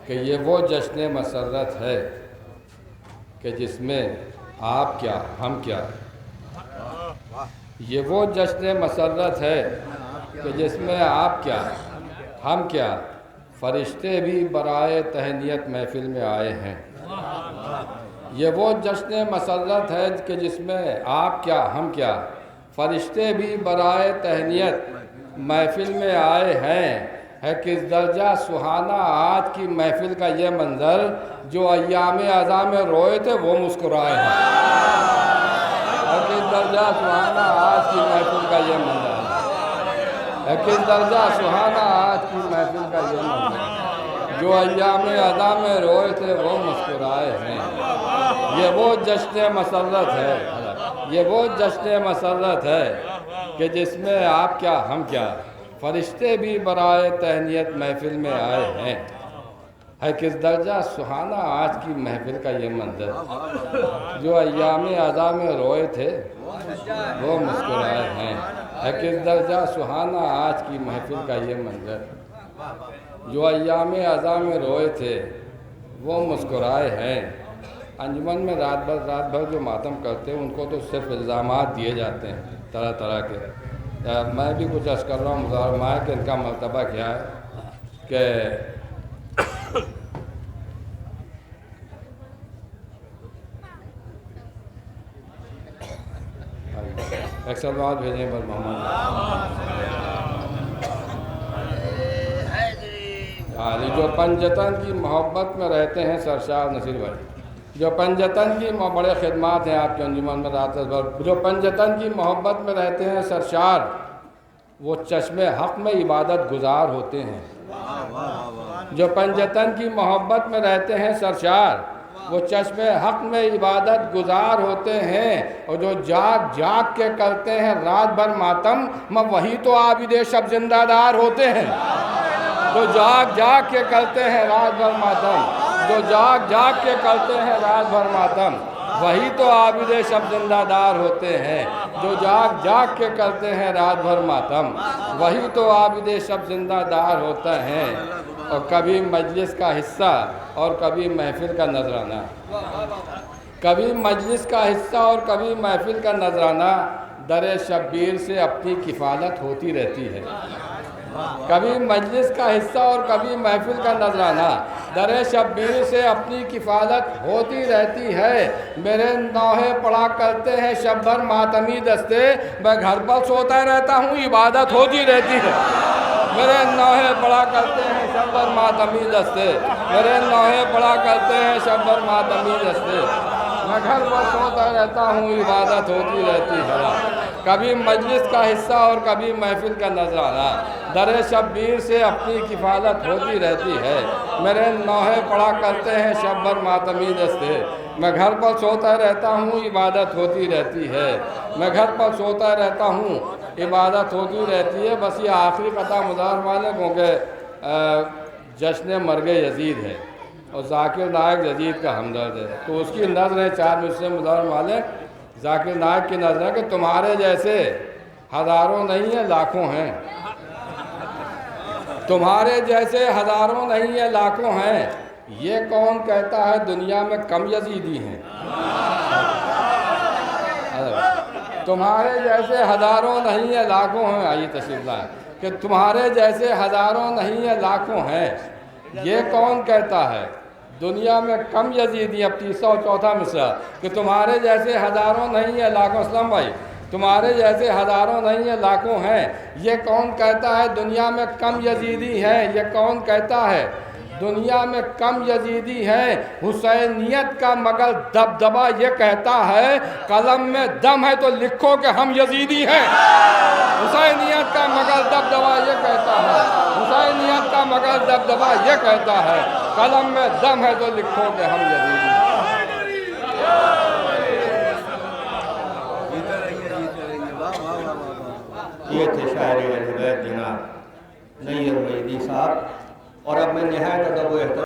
कि ये वो जश्न मसरत है कि जिसमें आप क्या हम क्या। ये वो जश्न मसरत है कि जिसमें आप क्या हम क्या, फरिश्ते भी बराए तहनीत महफिल में आए हैं। ये वो जश्न मसरत है कि जिसमें आप क्या हम क्या, फरिश्ते भी बराए तहनीत महफिल में आए हैं। है किस दर्जा सुहाना आज की महफिल का ये मंज़र, जो अय्याम अज़ा में रोए थे वो मुस्कुराए हैं। है किस दर्जा सुहाना आज की महफिल का ये मंज़र, है किस दर्जा सुहाना आज की महफिल का ये मंज़र, जो अय्याम अज़ा में रोए थे वो मुस्कुराए हैं। ये वो जश्न मसरत है, ये वो जश्न मसरत है कि जिसमें आप क्या हम क्या, फरिश्ते भी बराए तहनीत महफिल में आए हैं। है किस दर्जा सुहाना आज की महफिल का ये मंज़र, जो अय्याम अज़ा में रोए थे वो मुस्कुराए हैं। है किस दर्जा सुहाना आज की महफिल का ये मंज़र, जो अय्याम अज़ा में रोए थे वो मुस्कुराए हैं। अंजुमन में रात भर जो मातम करते हैं उनको तो सिर्फ इल्ज़ामात दिए जाते हैं तरह तरह के। मैं भी कुछ अर्ज़ कर रहा हूँ, मुज़ाहरा है कि इनका मर्तबा क्या है कि एक सलवात भेजें बस मोहम्मद। जो पंजतन की मोहब्बत में रहते हैं सरशार नसीर भाई, जो पंजतन की बड़े खिदमात हैं आपके अंजुमन में रात भर, जो पंजतन की मोहब्बत में रहते हैं सरशार, वो चश्मे हक़ में इबादत गुजार होते हैं। जो पंजतन की मोहब्बत में रहते हैं सरशार, वो चश्मे हक़ में इबादत गुजार होते हैं। और जो जाग जाग के करते हैं रात भर मातम, वही तो आबिदे शब जिंदादार होते हैं। जो जाग जाग के करते हैं रात भर मातम, जो जाग जाग के करते हैं रात भर मातम, वही तो आबिदे शब जिंदादार होते हैं। जो जाग जाग के करते हैं रात भर मातम, वही तो आबिदे शब जिंदादार होता है। और कभी मजलिस का हिस्सा और कभी महफिल का नजराना, कभी मजलिस का हिस्सा और कभी महफिल का नजराना, दरे शब्बीर से अपनी किफ़ालत होती रहती है। कभी मजलिस का हिस्सा और कभी महफिल का नजराना, दरे शब्बीर से अपनी किफ़ालत होती रहती है। मेरे नौहे पढ़ा करते हैं शब भर मातमी दस्ते, मैं घर पर सोता रहता हूँ इबादत होती रहती है। मेरे नौहे पढ़ा करते हैं शब भर मातमी दस्ते, मेरे नौहे पढ़ा करते हैं शब भर मातमी दस्ते, मैं घर पर सोता रहता हूँ इबादत होती रहती है। कभी मजलिस का हिस्सा और कभी महफिल का नजराना, दरे शब्बीर से अपनी किफ़ालत होती रहती है। मेरे नौहे पढ़ा करते हैं शब भर मातमी दस्ते, मैं घर पर सोता रहता हूँ इबादत होती रहती है। मैं घर पर सोता रहता हूँ इबादत होती रहती है। बस ये आखिरी कथा मुज़ाहर वाले क्योंकि जश्न मर्ग यजीद है और जाकिर नायक यजीद का हमदर्द है, तो उसकी नज़र है चार मुझसे मुज़ाहर वाले। जाकिर नायक की नज़र है कि तुम्हारे जैसे हज़ारों नहीं है लाखों हैं, तुम्हारे जैसे हज़ारों नहीं है लाखों हैं। ये कौन कहता है दुनिया में कम यजीदी हैं। तुम्हारे जैसे हज़ारों नहीं है लाखों हैं। आइए तशरीफ़ लाएं कि तुम्हारे जैसे हज़ारों नहीं है लाखों हैं। ये कौन कहता है दुनिया में कम यजीदी। अब 304 मिसरा कि तुम्हारे जैसे हज़ारों नहीं है लाखों। असलम भाई, तुम्हारे जैसे हज़ारों नहीं है लाखों हैं। ये कौन कहता है दुनिया में कम यजीदी है। ये कौन कहता है दुनिया में कम यजीदी है। हुसैनियत का मगर दबदबा ये कहता है कलम में दम है तो लिखो कि हम यजीदी हैं। हुसैनियत का मगर दबदबा ये कहता है, हुसैनियत का मगर दबदबा ये कहता है कलम में दम है तो लिखो कि हम यजीदी हैं। ये थे शायर अहल बैत जनाब नय्यर मईदी साहब। और अब मैं नहायत अदब व